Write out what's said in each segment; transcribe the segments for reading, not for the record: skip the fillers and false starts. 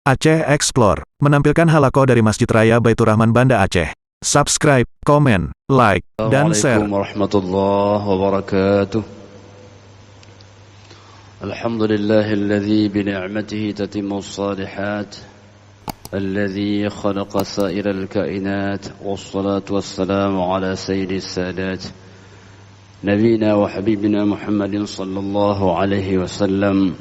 Aceh Explore menampilkan halaqah dari Masjid Raya Baitur Rahman Banda Aceh. Subscribe, komen, like, dan share. Assalamualaikum warahmatullahi wabarakatuh. Alhamdulillahilladzi bini'matihi tatimmu shalihat. Alladzi khalaqa sa'iral kainat. Wassalatu wassalamu ala sayyidis sadat. Nabiyina wa habibina Muhammadin sallallahu alaihi wasallam.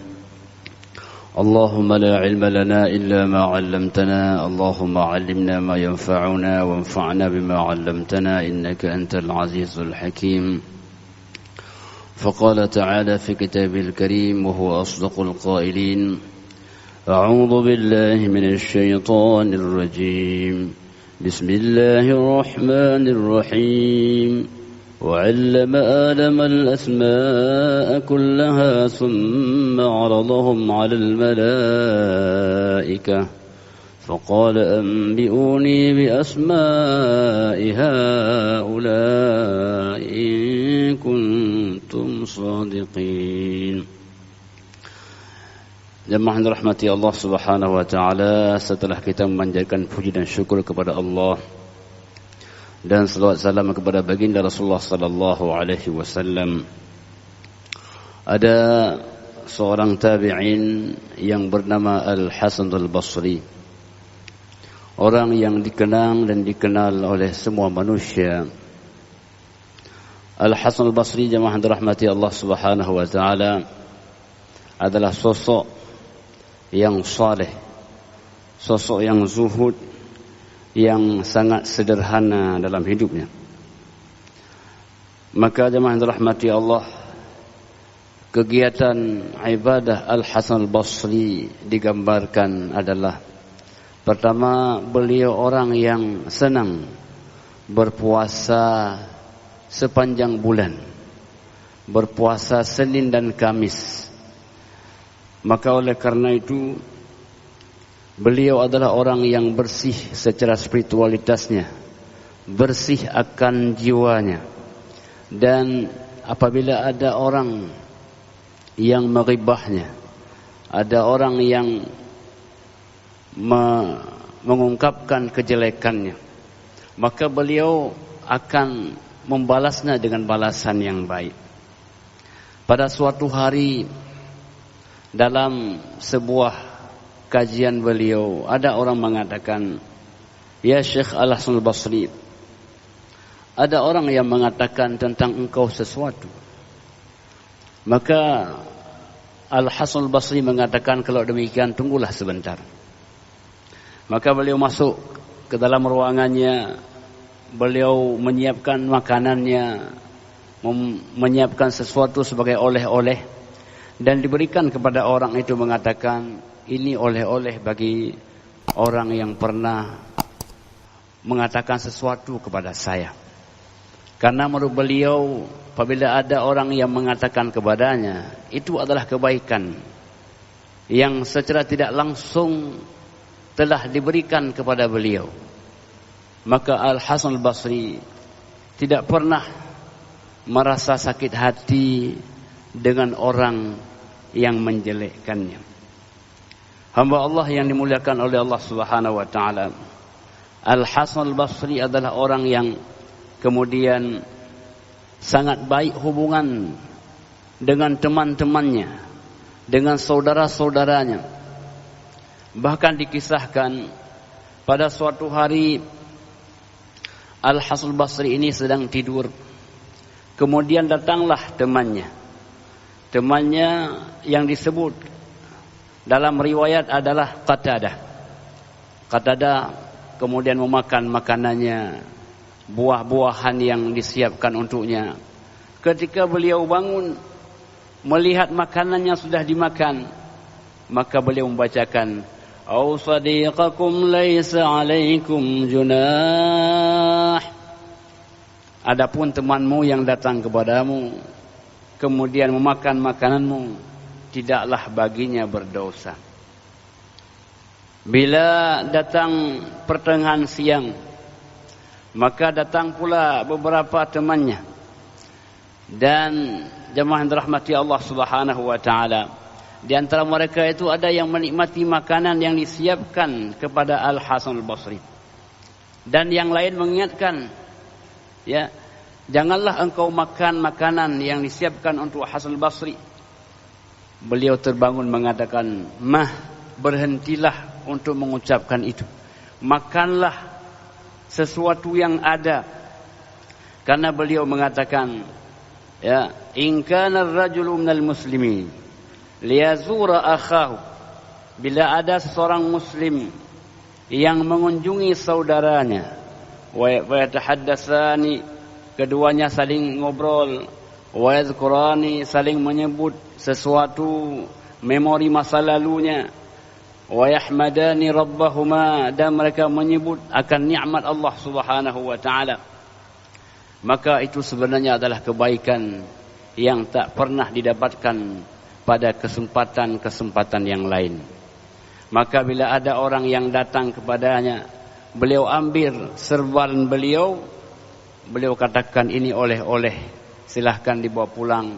اللهم لا علم لنا إلا ما علمتنا اللهم علمنا ما ينفعنا وانفعنا بما علمتنا إنك أنت العزيز الحكيم فقال تعالى في كتابه الكريم وهو أصدق القائلين أعوذ بالله من الشيطان الرجيم بسم الله الرحمن الرحيم وعلم آدم الأسماء كلها ثم عرضهم على الملائكة فقال أنبئوني بأسماء هؤلاء إن كنتم صادقين. Jemaah yang dirahmati Allah Subhanahu wa taala, setelah kita memanjatkan puji dan syukur kepada Allah dan salawat salam kepada baginda Rasulullah sallallahu alaihi wasallam, ada seorang tabi'in yang bernama Al-Hasan Al-Basri, orang yang dikenang dan dikenal oleh semua manusia. Al-Hasan Al-Basri, jemaah dirahmati Allah Subhanahu wa taala, adalah sosok yang saleh, sosok yang zuhud, yang sangat sederhana dalam hidupnya. Maka jemaah yang dirahmati Allah, kegiatan ibadah Al-Hasan Al-Basri digambarkan adalah, pertama, beliau orang yang senang berpuasa sepanjang bulan, berpuasa Senin dan Kamis. Maka oleh karena itu beliau adalah orang yang bersih secara spiritualitasnya, bersih akan jiwanya. Dan apabila ada orang yang meribahnya, ada orang yang mengungkapkan kejelekannya, maka beliau akan membalasnya dengan balasan yang baik. Pada suatu hari dalam sebuah kajian beliau, ada orang mengatakan, "Ya Syekh Al-Hasan Al-Basri, ada orang yang mengatakan tentang engkau sesuatu." Maka Al-Hasan Al-Basri mengatakan, "Kalau demikian tunggulah sebentar." Maka beliau masuk ke dalam ruangannya, beliau menyiapkan makanannya, menyiapkan sesuatu sebagai oleh-oleh, dan diberikan kepada orang itu, mengatakan, "Ini oleh-oleh bagi orang yang pernah mengatakan sesuatu kepada saya." Karena menurut beliau, apabila ada orang yang mengatakan kepadanya, itu adalah kebaikan yang secara tidak langsung telah diberikan kepada beliau. Maka Al-Hasan Al-Basri tidak pernah merasa sakit hati dengan orang yang menjelekkannya. Hamba Allah yang dimuliakan oleh Allah Subhanahu wa taala, Al-Hasan Al-Basri adalah orang yang kemudian sangat baik hubungan dengan teman-temannya, dengan saudara-saudaranya. Bahkan dikisahkan pada suatu hari Al-Hasan Al-Basri ini sedang tidur. Kemudian datanglah temannya yang disebut dalam riwayat adalah Qatadah. Qatadah kemudian memakan makanannya, buah-buahan yang disiapkan untuknya. Ketika beliau bangun melihat makanannya sudah dimakan, maka beliau membacakan, "Au sadiqakum laisa 'alaikum junah." Adapun temanmu yang datang kepadamu kemudian memakan makananmu, tidaklah baginya berdosa. Bila datang pertengahan siang, maka datang pula beberapa temannya. Dan jemaah yang dirahmati Allah Subhanahu wa taala, Di antara mereka itu ada yang menikmati makanan yang disiapkan kepada Al-Hasan Al-Basri. Dan yang lain mengingatkan, ya, janganlah engkau makan makanan yang disiapkan untuk Hasan Al-Basri. Beliau terbangun mengatakan, "Mah, berhentilah untuk mengucapkan itu. Makanlah sesuatu yang ada." Karena beliau mengatakan, ya, "In kana ar-rajulu minal muslimin liyazura akhahu." Bila ada seorang muslim yang mengunjungi saudaranya, wa yatahaddatsani, keduanya saling ngobrol, wa yadhkurani, saling menyebut sesuatu memori masa lalunya, wa yahmadani rabbahuma, dan mereka menyebut akan nikmat Allah Subhanahu wa taala, maka itu sebenarnya adalah kebaikan yang tak pernah didapatkan pada kesempatan-kesempatan yang lain. Maka bila ada orang yang datang kepadanya, beliau ambil serban beliau katakan, "Ini oleh-oleh, silahkan dibawa pulang.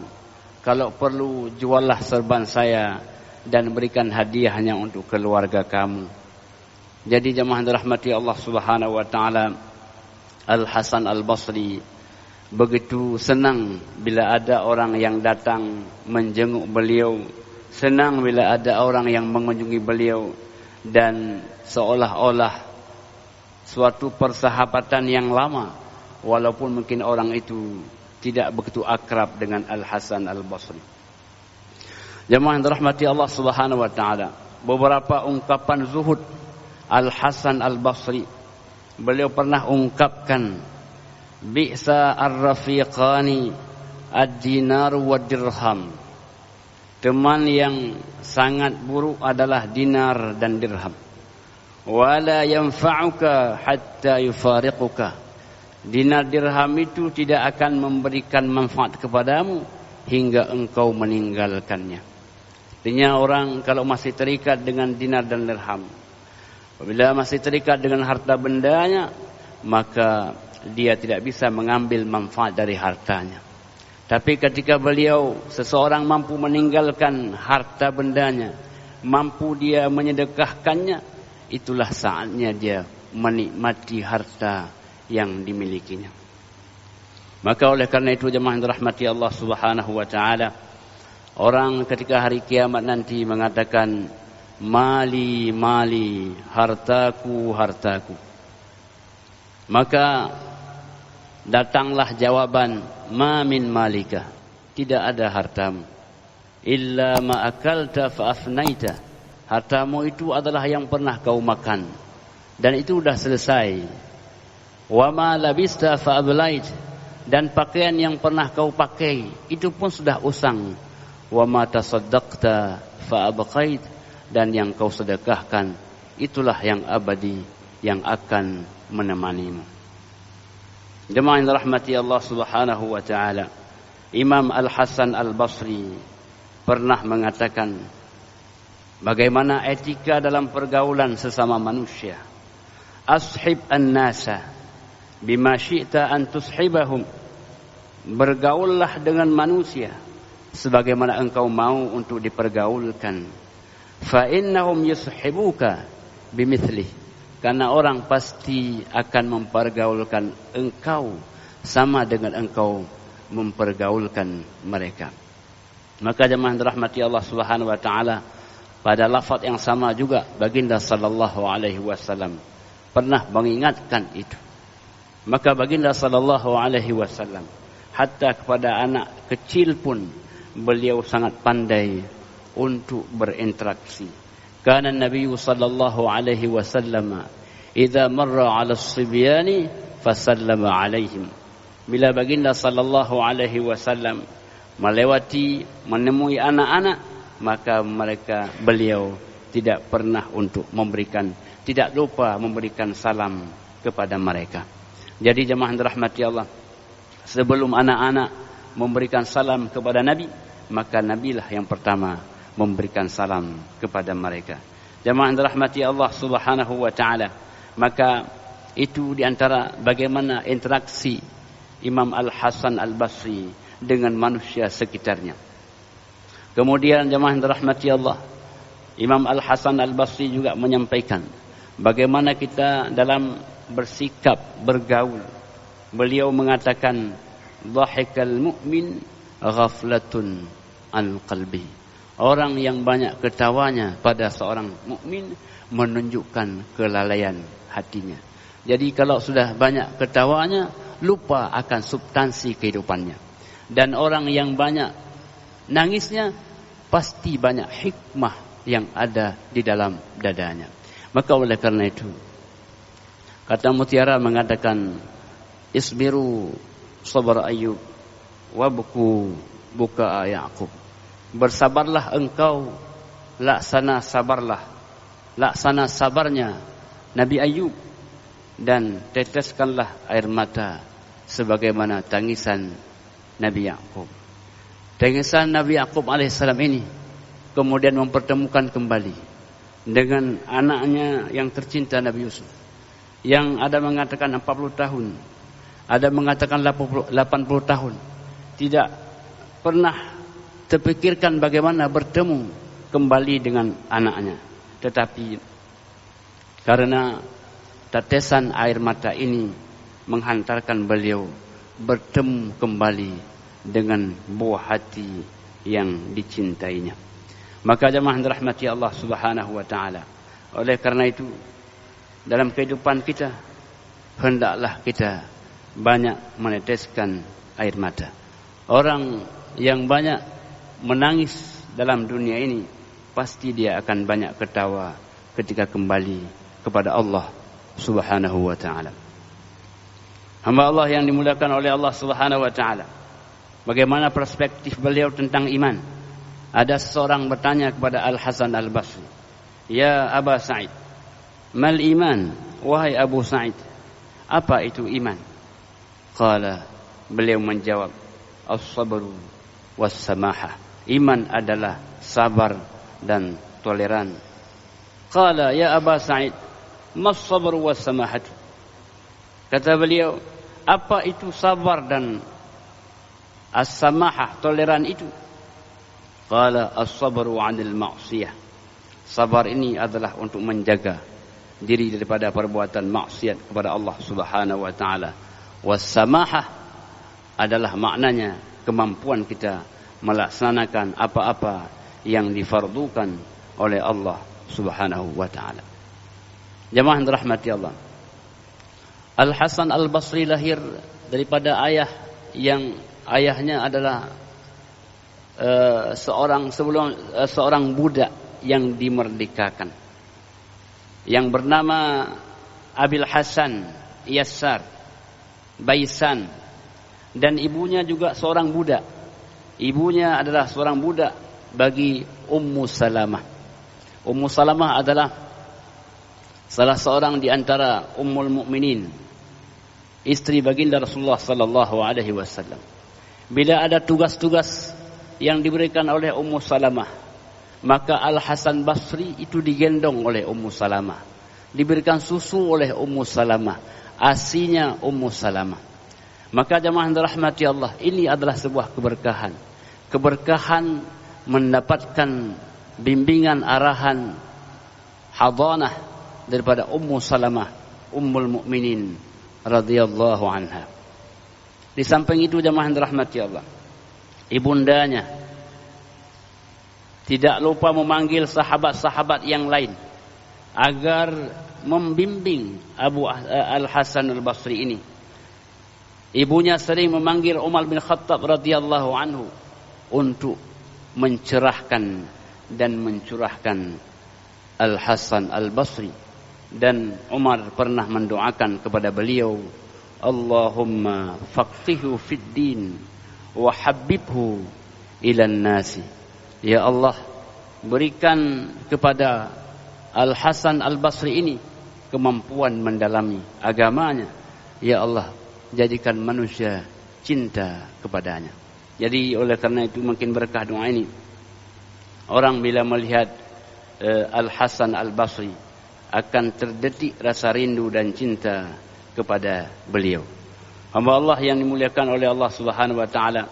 Kalau perlu juallah serban saya dan berikan hadiahnya untuk keluarga kamu." Jadi jemaah dirahmati Allah Subhanahu wa taala, Al-Hasan Al-Basri begitu senang bila ada orang yang datang menjenguk beliau, senang bila ada orang yang mengunjungi beliau, dan seolah-olah suatu persahabatan yang lama, walaupun mungkin orang itu tidak begitu akrab dengan Al-Hasan Al-Basri. Jemaah yang dirahmati Allah Subhanahu wa taala, beberapa ungkapan zuhud Al-Hasan Al-Basri, beliau pernah ungkapkan, "Bi'sa ar-rafiqani ad-dinar wa dirham." Teman yang sangat buruk adalah dinar dan dirham. "Wala yanfa'uka hatta yufariquka." Dinar dirham itu tidak akan memberikan manfaat kepadamu hingga engkau meninggalkannya. Artinya orang kalau masih terikat dengan dinar dan dirham, apabila masih terikat dengan harta bendanya, maka dia tidak bisa mengambil manfaat dari hartanya. Tapi ketika seseorang mampu meninggalkan harta bendanya, mampu dia menyedekahkannya, itulah saatnya dia menikmati harta yang dimilikinya. Maka oleh karena itu jemaah yang dirahmati Allah Subhanahu wa taala, orang ketika hari kiamat nanti mengatakan, "Mali, mali, hartaku, hartaku." Maka datanglah jawaban, "Ma min malika." Tidak ada hartamu. "Illa ma akalta fa afnaita." Hartamu itu adalah yang pernah kau makan, dan itu sudah selesai. "Wa ma labista fa ablait." Dan pakaian yang pernah kau pakai itu pun sudah usang. "Wa ma tasaddaqta fa abqait." Dan yang kau sedekahkan itulah yang abadi, yang akan menemanimu. Jemaah yang dirahmati Allah Subhanahu wa taala, Imam Al-Hasan Al-Basri pernah mengatakan bagaimana etika dalam pergaulan sesama manusia. "Ashib an-nasa bima syi'ta an tushibahum." Bergaullah dengan manusia sebagaimana engkau mau untuk dipergaulkan. "Fa innahum yushibuka bimithlih." Karena orang pasti akan mempergaulkan engkau sama dengan engkau mempergaulkan mereka. Maka jemaah dirahmati Allah Subhanahu wa taala, pada lafaz yang sama juga baginda sallallahu alaihi wasallam pernah mengingatkan itu. Maka baginda sallallahu alaihi wasallam hatta kepada anak kecil pun beliau sangat pandai untuk berinteraksi. Kana Nabi sallallahu alaihi wasallam idza marra 'ala as-sibyani fasallama 'alaihim. Bila baginda sallallahu alaihi wasallam melewati menemui anak-anak, maka beliau tidak pernah tidak lupa memberikan salam kepada mereka. Jadi jemaah dirahmati Allah, sebelum anak-anak memberikan salam kepada Nabi, maka Nabilah yang pertama memberikan salam kepada mereka. Jemaah dirahmati Allah Subhanahu wa taala, maka itu diantara bagaimana interaksi Imam Al-Hasan Al-Basri dengan manusia sekitarnya. Kemudian jemaah yang dirahmati Allah, Imam Al-Hasan Al-Basri juga menyampaikan bagaimana kita dalam bersikap, bergaul. Beliau mengatakan, dhahikal mu'min ghaflatun an qalbi. Orang yang banyak ketawanya pada seorang mukmin menunjukkan kelalaian hatinya. Jadi kalau sudah banyak ketawanya, lupa akan substansi kehidupannya. Dan orang yang banyak nangisnya, pasti banyak hikmah yang ada di dalam dadanya. Maka oleh karena itu, kata Mutiara mengatakan, isbiru sabar Ayub wabku buka Yaqub. Bersabarlah engkau, laksana sabarnya Nabi Ayub, dan teteskanlah air mata sebagaimana tangisan Nabi Yaqub. Tangisan Nabi Yaqub alaihissalam ini kemudian mempertemukan kembali dengan anaknya yang tercinta Nabi Yusuf, yang ada mengatakan 40 tahun, ada mengatakan 80 tahun, tidak pernah terpikirkan bagaimana bertemu kembali dengan anaknya. Tetapi karena tetesan air mata ini menghantarkan beliau bertemu kembali dengan buah hati yang dicintainya. Maka jemaah dirahmati Allah Subhanahu wa taala, oleh karena itu dalam kehidupan kita hendaklah kita banyak meneteskan air mata. Orang yang banyak menangis dalam dunia ini, pasti dia akan banyak ketawa ketika kembali kepada Allah Subhanahu wa taala. Hamba Allah yang dimuliakan oleh Allah Subhanahu wa taala, bagaimana perspektif beliau tentang iman? Ada seseorang bertanya kepada Al-Hasan Al-Basri, "Ya Aba Sa'id, mal iman?" Wahai Abu Sa'id, apa itu iman? Qala, beliau menjawab, as-sabru was-samahah. Iman adalah sabar dan toleran. Qala, ya Aba Sa'id, mas-sabru was-samahah? Kata beliau, apa itu sabar dan as-samahah, toleran itu? Qala, as-sabru 'anil ma'siyah. Sabar ini adalah untuk menjaga diri daripada perbuatan maksiat kepada Allah Subhanahu wa taala. Was-samahah adalah maknanya kemampuan kita melaksanakan apa-apa yang difardukan oleh Allah Subhanahu wa taala. Jemaah yang dirahmati Allah, Al-Hasan Al-Basri lahir daripada ayah yang ayahnya adalah seorang budak yang dimerdekakan, yang bernama Abil Hasan Yassar Baisan, dan ibunya juga seorang budak. Ibunya adalah seorang budak bagi Ummu Salamah. Ummu Salamah adalah salah seorang di antara Ummul Mukminin, istri baginda Rasulullah sallallahu alaihi wasallam. Bila ada tugas-tugas yang diberikan oleh Ummu Salamah, maka Al-Hasan Basri itu digendong oleh Ummu Salamah, diberikan susu oleh Ummu Salamah, asinya Ummu Salamah. Maka jemaah yang dirahmati Allah, ini adalah sebuah keberkahan. Keberkahan mendapatkan bimbingan, arahan, hadanah daripada Ummu Salamah, Ummul Mukminin radhiyallahu anha. Di samping itu jemaah yang dirahmati Allah, ibundanya tidak lupa memanggil sahabat-sahabat yang lain agar membimbing Abu Al-Hasan Al-Basri ini. Ibunya sering memanggil Umar bin Khattab radhiyallahu anhu untuk mencerahkan dan mencurahkan Al-Hasan Al-Basri, dan Umar pernah mendoakan kepada beliau, Allahumma faqihhu fid din wa habibhu ilan nasi. Ya Allah, berikan kepada Al-Hasan Al-Basri ini kemampuan mendalami agamanya. Ya Allah, jadikan manusia cinta kepadanya. Jadi oleh karena itu mungkin berkah doa ini, orang bila melihat Al-Hasan Al-Basri akan terdetik rasa rindu dan cinta kepada beliau. Hamba Allah yang dimuliakan oleh Allah Subhanahu wa taala,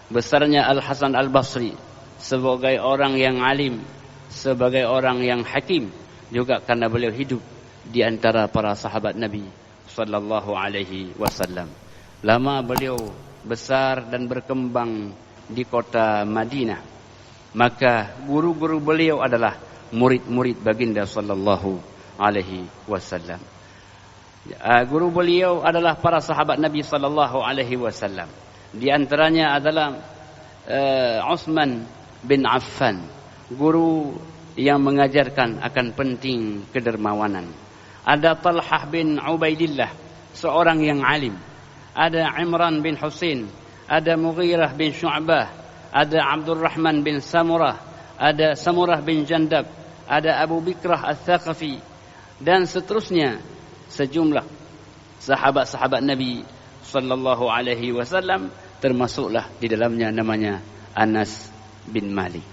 besarnya Al-Hasan Al-Basri sebagai orang yang alim, sebagai orang yang hakim, juga karena beliau hidup di antara para sahabat Nabi sallallahu alaihi wasallam. Lama beliau besar dan berkembang di kota Madinah, maka guru-guru beliau adalah murid-murid baginda sallallahu alaihi wasallam. Guru beliau adalah para sahabat Nabi sallallahu alaihi wasallam. Di antaranya adalah Utsman bin Affan, guru yang mengajarkan akan penting kedermawanan. Ada Talhah bin Ubaidillah, seorang yang alim. Ada Imran bin Husain, ada Mughirah bin Syu'bah, ada Abdurrahman bin Samurah, ada Samurah bin Jandab, ada Abu Bikrah Al-Thaqafi, dan seterusnya sejumlah sahabat-sahabat Nabi sallallahu alaihi wasallam, termasuklah di dalamnya namanya Anas bin Malik.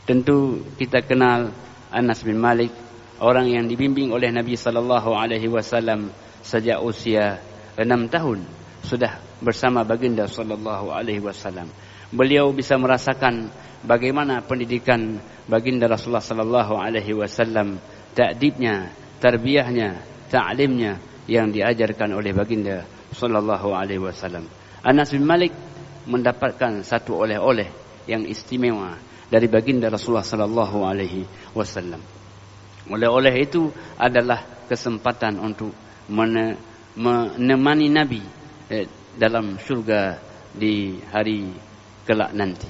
Tentu kita kenal Anas bin Malik, orang yang dibimbing oleh Nabi sallallahu alaihi wasallam sejak usia 6 tahun sudah bersama baginda sallallahu alaihi wasallam. Beliau bisa merasakan bagaimana pendidikan baginda Rasulullah sallallahu alaihi wasallam, ta'dibnya, tarbiyahnya, ta'limnya yang diajarkan oleh baginda sallallahu alaihi wasallam. Anas bin Malik mendapatkan satu oleh-oleh yang istimewa dari baginda Rasulullah sallallahu alaihi wasallam. Oleh-oleh itu adalah kesempatan untuk menemani Nabi dalam surga di hari kelak nanti.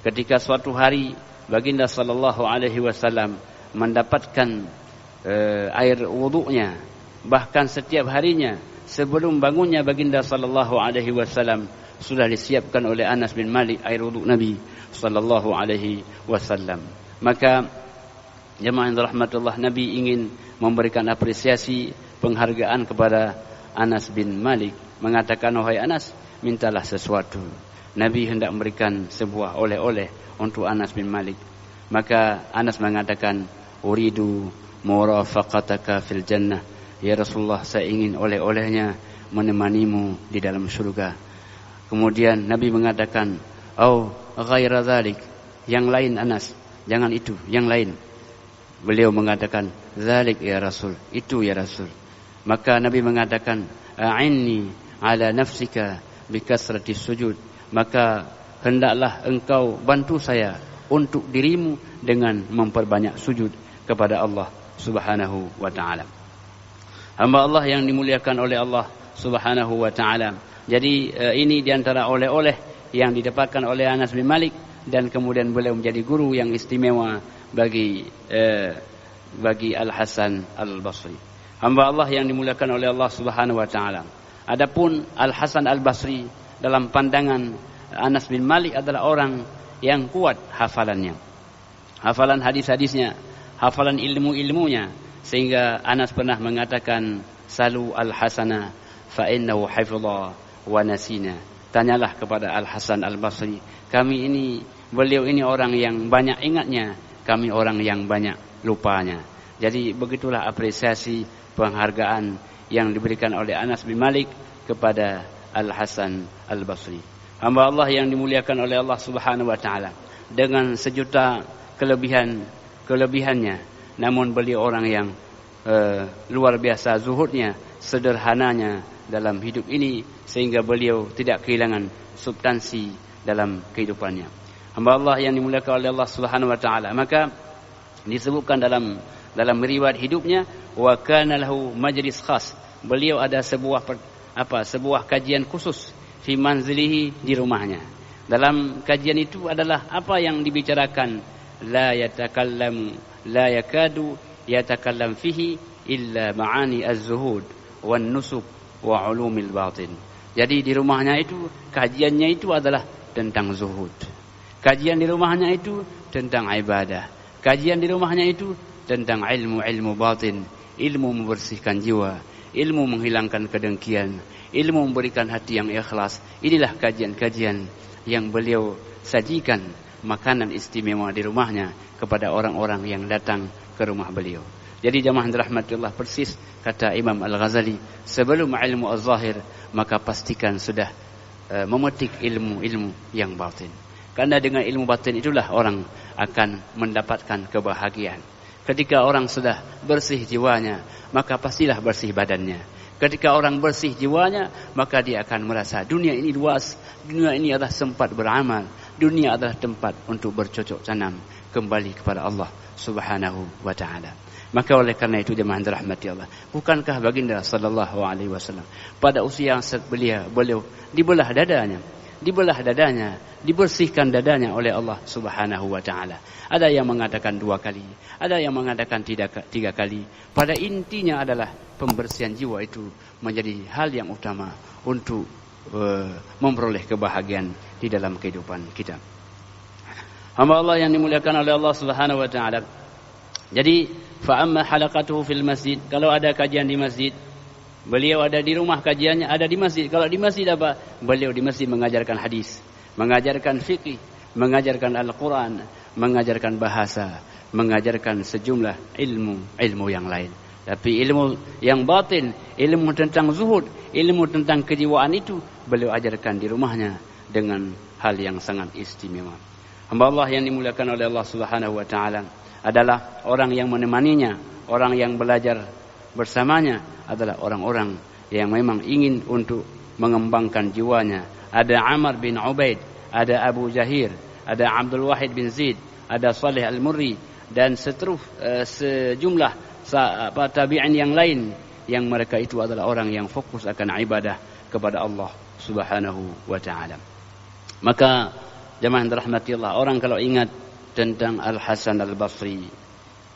Ketika suatu hari baginda sallallahu alaihi wasallam mendapatkan air wudunya, bahkan setiap harinya sebelum bangunnya baginda sallallahu alaihi wasallam sudah disiapkan oleh Anas bin Malik air wudu Nabi sallallahu alaihi wasallam. Maka jemaah yang dirahmatullah, Nabi ingin memberikan apresiasi, penghargaan kepada Anas bin Malik, mengatakan, wahai Anas, mintalah sesuatu. Nabi hendak memberikan sebuah oleh-oleh untuk Anas bin Malik. Maka Anas mengatakan, uridu murafaqataka fil jannah. Ya Rasulullah, saya ingin oleh-olehnya menemanimu di dalam surga. Kemudian Nabi mengatakan, ghaira dzalik, yang lain Anas, jangan itu, yang lain. Beliau mengatakan, dzalik ya Rasul, itu ya Rasul. Maka Nabi mengatakan, a'inni ala nafsika bikasrati sujud. Maka hendaklah engkau bantu saya untuk dirimu dengan memperbanyak sujud kepada Allah Subhanahu wa taala. Hamba Allah yang dimuliakan oleh Allah Subhanahu wa taala. Jadi ini diantara oleh-oleh yang didapatkan oleh Anas bin Malik, dan kemudian beliau menjadi guru yang istimewa bagi Al-Hasan Al-Basri. Hamba Allah yang dimuliakan oleh Allah Subhanahu wa taala. Adapun Al-Hasan Al-Basri dalam pandangan Anas bin Malik adalah orang yang kuat hafalannya, hafalan hadis-hadisnya, hafalan ilmu-ilmunya, sehingga Anas pernah mengatakan, salu Al-Hasana fa innahu hafidha wa nasina. Tanyalah kepada Al-Hasan Al-Basri, beliau ini orang yang banyak ingatnya, kami orang yang banyak lupanya. Jadi begitulah apresiasi, penghargaan yang diberikan oleh Anas bin Malik kepada Al-Hasan Al-Basri. Hamba Allah yang dimuliakan oleh Allah Subhanahu wa taala, dengan sejuta kelebihannya, namun beliau orang yang luar biasa zuhudnya, sederhananya dalam hidup ini, sehingga beliau tidak kehilangan substansi dalam kehidupannya. Hamba Allah yang dimuliakan oleh Allah Subhanahu wa taala, maka disebutkan dalam riwayat hidupnya, wa kana lahu majlis khas. Beliau ada sebuah kajian khusus fi manzilihi, di rumahnya. Dalam kajian itu adalah apa yang dibicarakan, la yakadu yatakallam fihi illa ma'ani az-zuhud wan nusuk wa ulumil batin. Jadi di rumahnya itu, kajiannya itu adalah tentang zuhud. Kajian di rumahnya itu tentang ibadah. Kajian di rumahnya itu tentang ilmu batin, ilmu membersihkan jiwa, ilmu menghilangkan kedengkian, ilmu memberikan hati yang ikhlas. Inilah kajian-kajian yang beliau sajikan, makanan istimewa di rumahnya kepada orang-orang yang datang ke rumah beliau. Jadi jamaah rahmatullah, persis kata Imam Al-Ghazali, sebelum ilmu az-zahir maka pastikan sudah memetik ilmu-ilmu yang batin. Karena dengan ilmu batin itulah orang akan mendapatkan kebahagiaan. Ketika orang sudah bersih jiwanya, maka pastilah bersih badannya. Ketika orang bersih jiwanya, maka dia akan merasa dunia ini luas, dunia ini adalah tempat beramal, dunia adalah tempat untuk bercocok tanam kembali kepada Allah Subhanahu wa taala. Maka oleh karena itu jemaah dirahmati Allah, bukankah baginda sallallahu alaihi wasallam pada usia yang beliau dibelah dadanya, dibersihkan dadanya oleh Allah Subhanahu wa taala. Ada yang mengatakan 2 kali, ada yang mengatakan 3 kali. Pada intinya adalah pembersihan jiwa itu menjadi hal yang utama untuk memperoleh kebahagiaan di dalam kehidupan kita. Hamba Allah yang dimuliakan oleh Allah Subhanahu wa taala. Jadi, fa amma halaqatuhu fil masjid, kalau ada kajian di masjid, beliau ada di rumah kajiannya, ada di masjid. Kalau di masjid apa? Beliau di masjid mengajarkan hadis, mengajarkan fikih, mengajarkan Al-Quran, mengajarkan bahasa, mengajarkan sejumlah ilmu yang lain. Tapi ilmu yang batin, ilmu tentang zuhud, ilmu tentang kejiwaan itu beliau ajarkan di rumahnya dengan hal yang sangat istimewa. Hamba Allah yang dimuliakan oleh Allah Subhanahu wa taala adalah orang yang menemaninya, orang yang belajar bersamanya adalah orang-orang yang memang ingin untuk mengembangkan jiwanya. Ada Amr bin Ubaid, ada Abu Jahir, ada Abdul Wahid bin Zaid, ada Salih Al-Murri, dan sejumlah tabi'in yang lain, yang mereka itu adalah orang yang fokus akan ibadah kepada Allah Subhanahu wa taala. Maka jemaah dirahmati Allah, orang kalau ingat tentang Al-Hasan Al-Basri,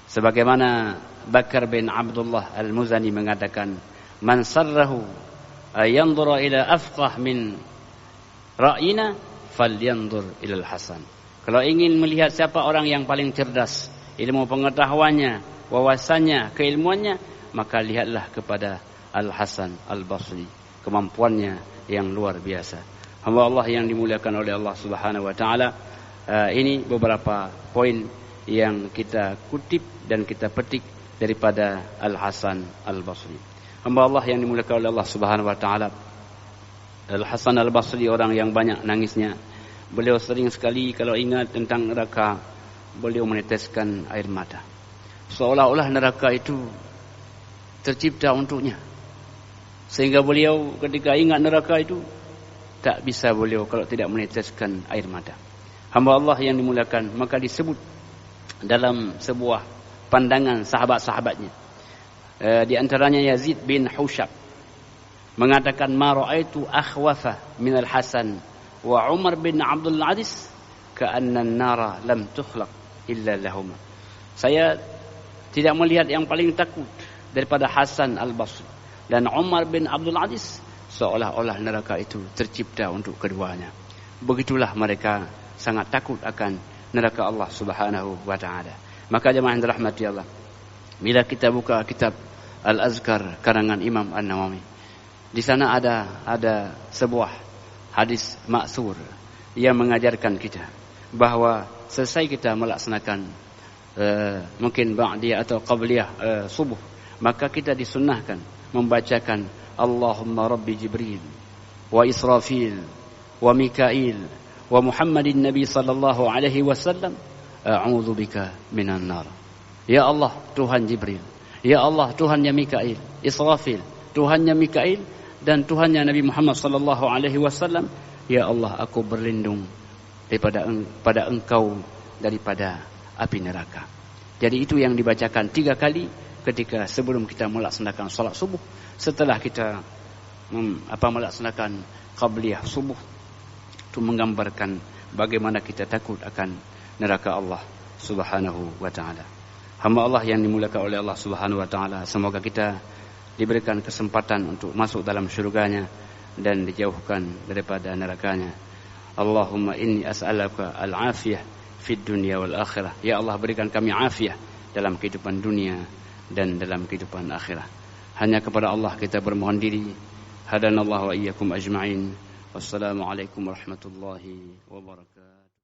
sebagaimana Bakar bin Abdullah Al-Muzani mengatakan, man sarrahu yanzura ila afqah min ra'yina falyanzur ila Al-Hasan. Kalau ingin melihat siapa orang yang paling cerdas, ilmu pengetahuannya, wawasannya, keilmuannya, maka lihatlah kepada Al-Hasan Al-Basri, kemampuannya yang luar biasa. Hamba Allah yang dimuliakan oleh Allah Subhanahu wa taala, ini beberapa poin yang kita kutip dan kita petik daripada Al-Hasan Al-Basri. Hamba Allah yang dimuliakan oleh Allah Subhanahu wa taala, Al-Hasan Al-Basri orang yang banyak nangisnya. Beliau sering sekali kalau ingat tentang neraka, beliau meneteskan air mata. Seolah-olah neraka itu tercipta untuknya. Sehingga beliau ketika ingat neraka itu, tak bisa beliau kalau tidak meneteskan air mata. Hamba Allah yang dimuliakan, maka disebut dalam sebuah pandangan sahabat-sahabatnya, di antaranya Yazid bin Hushab mengatakan, ma ra'aitu akhwafa min al-Hasan wa Umar bin Abdul Aziz ka'anna an-nara lam tukhlaq illa lahum. Saya tidak melihat yang paling takut daripada Hasan Al-Basri dan Umar bin Abdul Aziz, seolah-olah neraka itu tercipta untuk keduanya. Begitulah mereka sangat takut akan neraka Allah Subhanahu wa taala. Maka jemaah yang dirahmati Allah, bila kita buka kitab Al-Azkar karangan Imam An-Nawawi, di sana ada sebuah hadis maksur yang mengajarkan kita bahwa selesai kita melaksanakan mungkin ba'diyah atau qabliyah subuh, maka kita disunnahkan membacakan Allahumma Rabbi Jibril wa Israfil wa Mikail wa Muhammadin Nabi sallallahu alaihi wasallam a'udzu bika minan nar. Ya Allah Tuhan Jibril, ya Allah Tuhannya Mikail, Israfil Tuhannya Mikail, dan Tuhannya Nabi Muhammad sallallahu alaihi wasallam, ya Allah aku berlindung pada engkau daripada api neraka. Jadi itu yang dibacakan 3 kali ketika sebelum kita melaksanakan salat subuh, setelah kita melaksanakan qabliyah subuh, itu menggambarkan bagaimana kita takut akan neraka Allah Subhanahu wa taala. Hamba Allah yang dimuliakan oleh Allah Subhanahu wa taala, semoga kita diberikan kesempatan untuk masuk dalam syurganya dan dijauhkan daripada nerakanya. Allahumma inni as'aluka al-afiyah fid dunya wal akhirah. Ya Allah, berikan kami afiah dalam kehidupan dunia dan dalam kehidupan akhirah. Hanya kepada Allah kita bermohon diri. Hadanallahu wa iyyakum ajma'in. Wassalamualaikum warahmatullahi wabarakatuh.